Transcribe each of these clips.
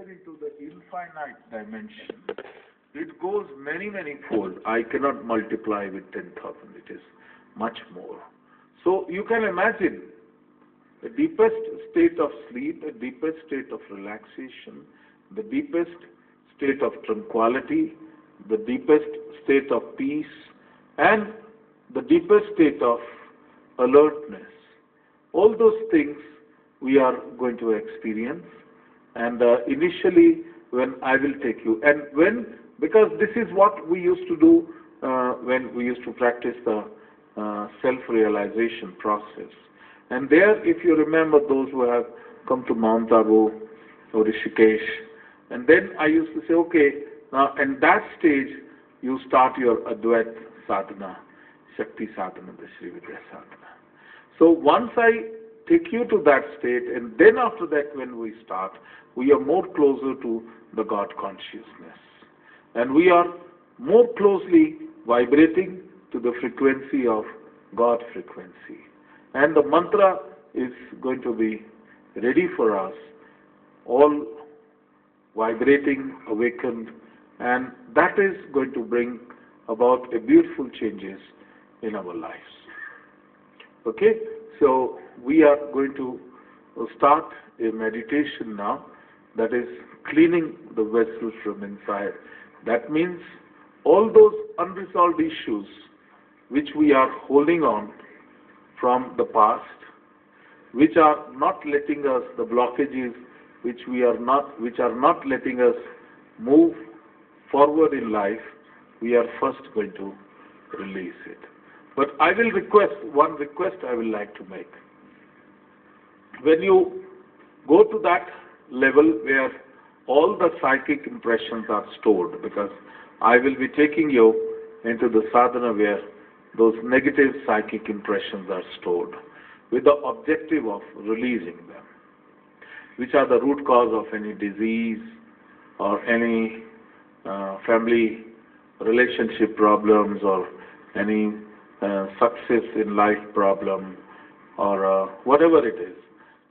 enter into the infinite dimension, it goes many, many fold. I cannot multiply with 10,000. It is much more. So you can imagine the deepest state of sleep, the deepest state of relaxation, the deepest state of tranquility, the deepest state of peace, and the deepest state of alertness. All those things we are going to experience. And initially, when I will take you, and because this is what we used to do when we used to practice the self-realization process. And there, if you remember those who have come to Mount Abu or Rishikesh, and then I used to say, okay, now in that stage, you start your Advait sadhana, Shakti sadhana, the Sri Vidya sadhana. So once I take you to that state, and then after that when we start, we are more closer to the God consciousness. And we are more closely vibrating to the frequency of God frequency. And the mantra is going to be ready for us, all vibrating, awakened, and that is going to bring about a beautiful changes in our lives. Okay, so we are going to start a meditation now that is cleaning the vessels from inside. That means all those unresolved issues which we are holding on from the past, which are not letting us, the blockages which are not letting us move forward in life, we are first going to release it. But I will one request I will like to make. When you go to that level where all the psychic impressions are stored, because I will be taking you into the sadhana where those negative psychic impressions are stored with the objective of releasing them, which are the root cause of any disease or any family relationship problems or any success in life problem or whatever it is.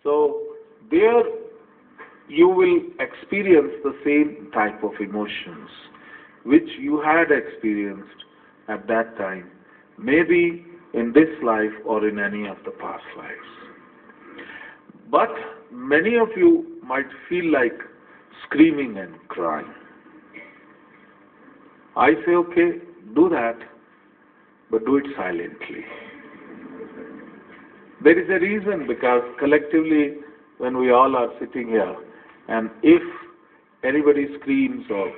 So there you will experience the same type of emotions which you had experienced at that time, maybe in this life or in any of the past lives. But many of you might feel like screaming and crying. I say, okay, do that, but do it silently. There is a reason, because collectively, when we all are sitting here, and if anybody screams or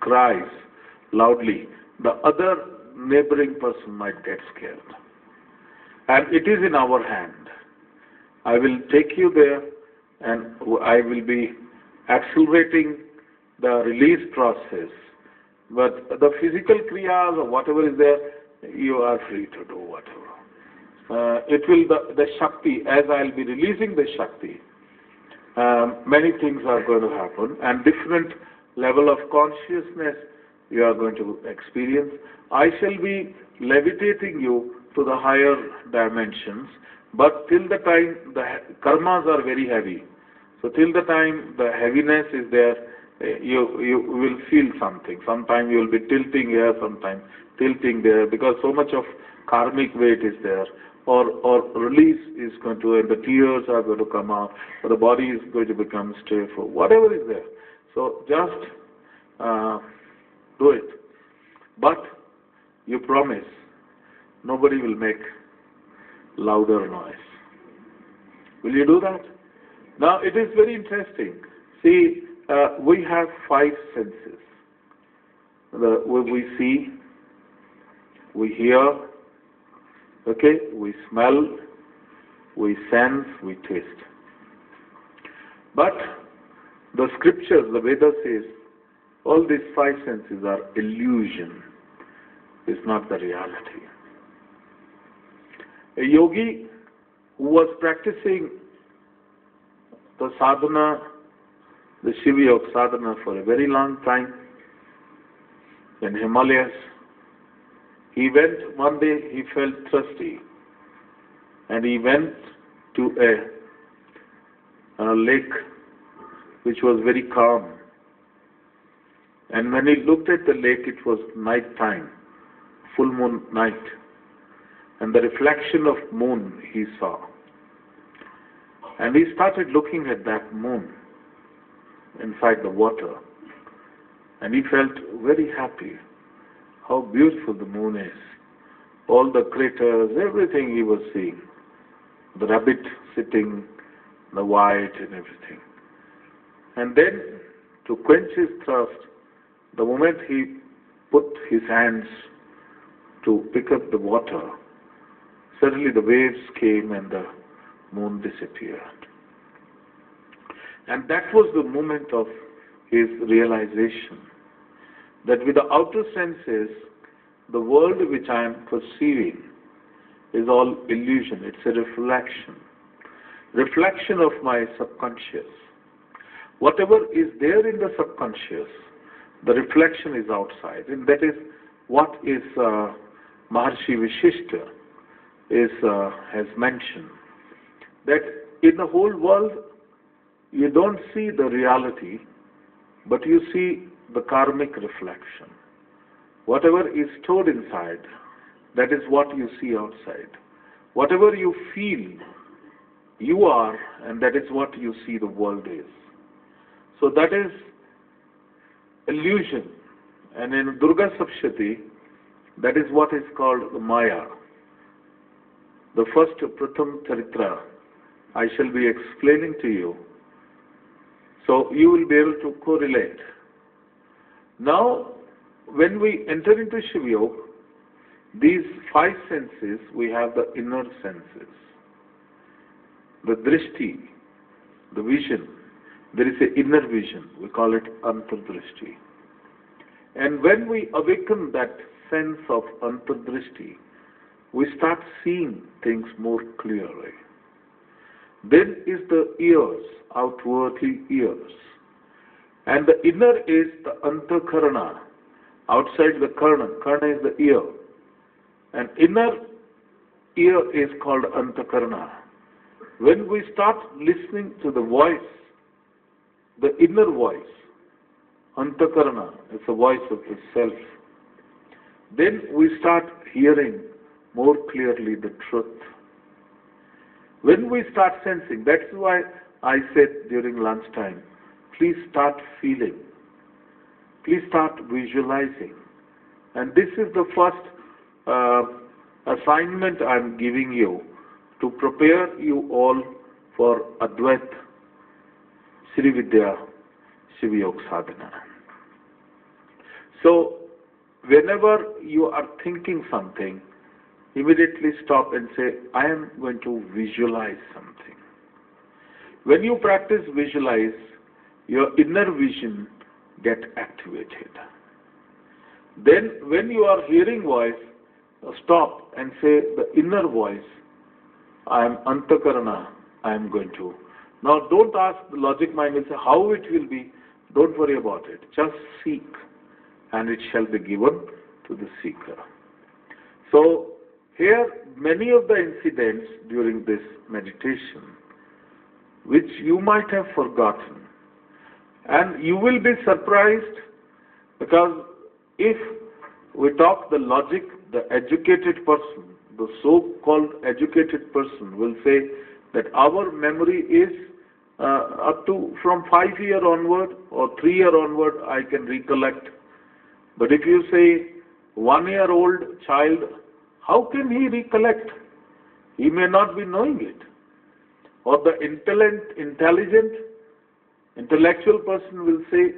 cries loudly, the other neighboring person might get scared. And it is in our hand. I will take you there, and I will be accelerating the release process. But the physical kriyas or whatever is there, you are free to do whatever. It will, the Shakti, as I'll be releasing the Shakti, many things are going to happen, and different level of consciousness you are going to experience. I shall be levitating you to the higher dimensions, but till the time the karmas are very heavy. So till the time the heaviness is there, you will feel something. Sometimes you will be tilting here, sometimes tilting there, because so much of karmic weight is there. Or release is going to, and the tears are going to come out, or the body is going to become stiff, or whatever is there. So just do it. But you promise nobody will make louder noise. Will you do that? Now it is very interesting. See, we have 5 senses. We see, we hear, okay, we smell, we sense, we taste. But the scriptures, the Vedas says, all these 5 senses are illusion. It's not the reality. A yogi who was practicing the sadhana, the Shiva Yoga sadhana for a very long time in Himalayas, he went one day, he felt thirsty, and he went to a lake which was very calm. And when he looked at the lake, it was night time, full moon night. And the reflection of moon he saw. And he started looking at that moon inside the water. And he felt very happy. How beautiful the moon is. All the craters, everything he was seeing. The rabbit sitting, the white and everything. And then, to quench his thirst, the moment he put his hands to pick up the water, suddenly the waves came and the moon disappeared. And that was the moment of his realization that with the outer senses, the world which I am perceiving is all illusion. It's a reflection of my subconscious. Whatever is there in the subconscious, the reflection is outside. And that is what is Maharshi Vishishta has mentioned. That in the whole world, you don't see the reality, but you see the karmic reflection. Whatever is stored inside, that is what you see outside. Whatever you feel, you are, and that is what you see the world is. So that is illusion. And in Durga Saptashti, that is what is called the Maya. The first Pratham Charitra I shall be explaining to you. So you will be able to correlate. Now, when we enter into Shiva Yoga, these five senses, we have the inner senses. The drishti, the vision. There is an inner vision. We call it antardrishti. And when we awaken that sense of antardrishti, we start seeing things more clearly. Then is the ears, outwardly ears. And the inner is the antakarana, outside the karna. Karna is the ear. And inner ear is called antakarana. When we start listening to the voice, the inner voice, antakarana, it's the voice of the self, then we start hearing more clearly the truth. When we start sensing, that's why I said during lunchtime, please start feeling. Please start visualizing. And this is the first assignment I'm giving you to prepare you all for Advait Sri Vidya Shiva Yoga Sadhana. So, whenever you are thinking something, immediately stop and say, I am going to visualize something. When you practice visualize, your inner vision get activated. Then when you are hearing voice, stop and say the inner voice, I am antakarana, I am going to. Now don't ask, the logic mind will say how it will be, don't worry about it. Just seek and it shall be given to the seeker. So here many of the incidents during this meditation which you might have forgotten, and you will be surprised because if we talk the logic, the educated person, the so-called educated person will say that our memory is up to from 5 year onward or 3 year onward I can recollect. But if you say 1 year old child, how can he recollect? He may not be knowing it. Or the intelligent, intellectual person will say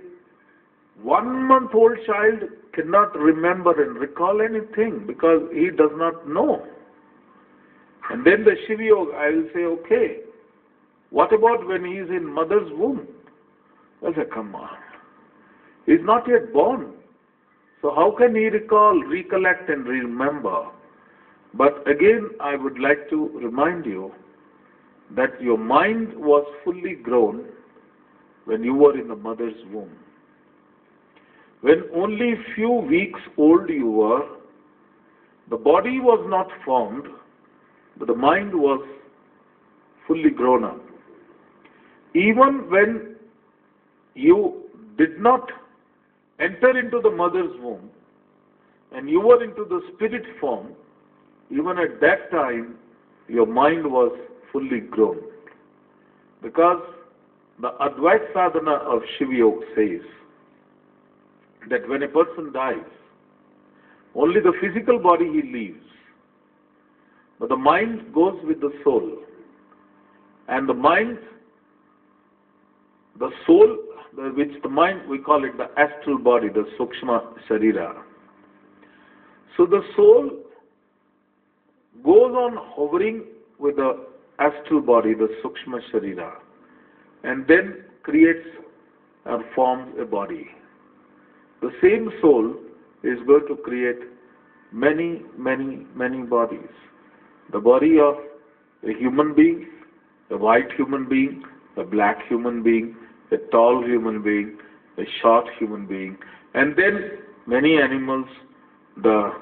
1 month old child cannot remember and recall anything because he does not know. And then the Shiva Yoga, I will say, okay, what about when he is in mother's womb? I say, come on. He is not yet born. So how can he recall, recollect and remember? But again, I would like to remind you that your mind was fully grown when you were in the mother's womb. When only few weeks old you were, the body was not formed, but the mind was fully grown up. Even when you did not enter into the mother's womb and you were into the spirit form, even at that time, your mind was fully grown. Because the Advaita Sadhana of Shiva Yoga says that when a person dies, only the physical body he leaves, but the mind goes with the soul. And the mind, the soul, which the mind, we call it the astral body, the Sukshma Sharira. So the soul goes on hovering with the astral body, the Sukshma Sharira, and then creates or forms a body. The same soul is going to create many, many, many bodies. The body of a human being, a white human being, a black human being, a tall human being, a short human being, and then many animals, the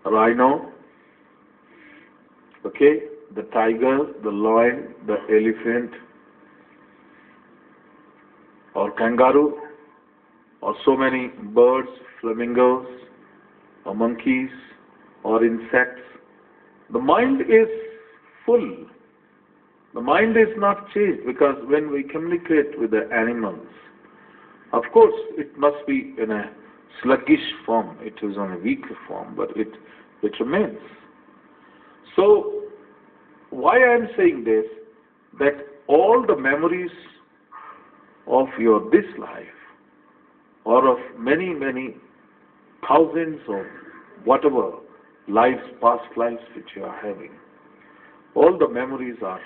rhino, okay, the tiger, the lion, the elephant, or kangaroo, or so many birds, flamingos, or monkeys, or insects. The mind is full. The mind is not changed, because when we communicate with the animals, of course, it must be in a sluggish form. It is on a weaker form, but it remains. So, why I am saying this, that all the memories of your this life, or of many, many thousands of whatever lives, past lives which you are having, all the memories are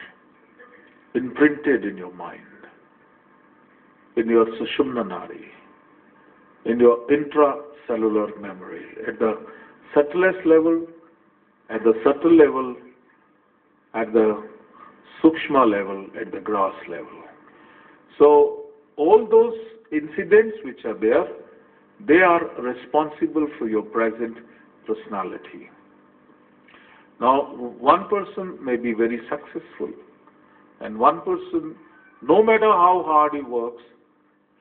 imprinted in your mind, in your Sushumna Nadi, in your intracellular memory, at the subtlest level, at the subtle level, at the Sukshma level, at the gross level. So, all those incidents which are there, they are responsible for your present personality. Now, one person may be very successful, and one person, no matter how hard he works,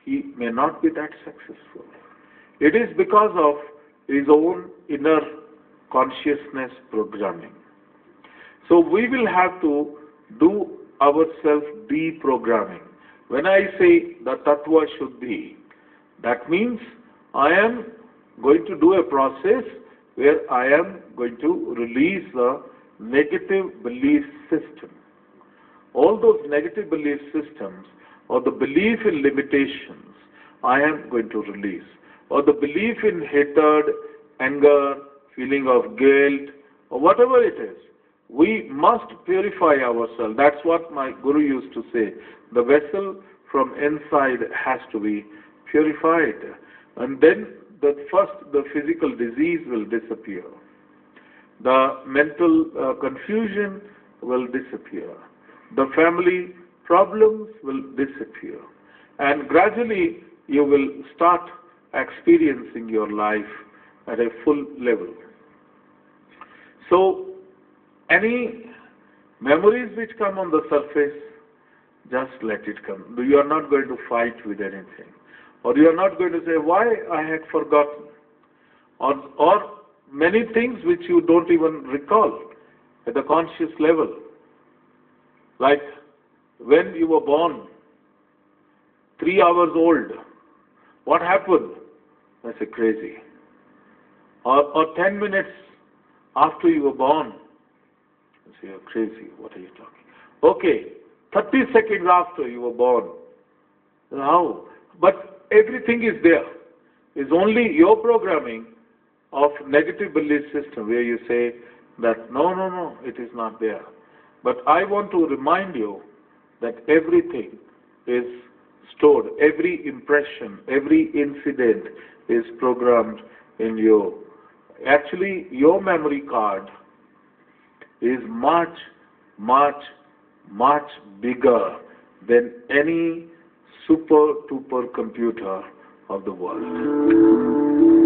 he may not be that successful. It is because of his own inner consciousness programming. So we will have to do ourselves deprogramming. When I say the Tattva Shuddhi, that means I am going to do a process where I am going to release the negative belief system. All those negative belief systems, or the belief in limitations, I am going to release. Or the belief in hatred, anger, feeling of guilt, or whatever it is. We must purify ourselves. That's what my Guru used to say. The vessel from inside has to be purified. And then the physical disease will disappear. The mental confusion will disappear. The family problems will disappear. And gradually you will start experiencing your life at a full level. So, any memories which come on the surface, just let it come. You are not going to fight with anything. Or you are not going to say, why I had forgotten. Or many things which you don't even recall at the conscious level. Like when you were born, 3 hours old, what happened? I say, crazy. Or 10 minutes after you were born, I say, you're crazy, what are you talking? Okay, 30 seconds after you were born. How? But everything is there. It's only your programming of negative belief system where you say that, no, it is not there. But I want to remind you that everything is stored. Every impression, every incident is programmed in you. Actually, your memory card is much, much, much bigger than any super-duper computer of the world.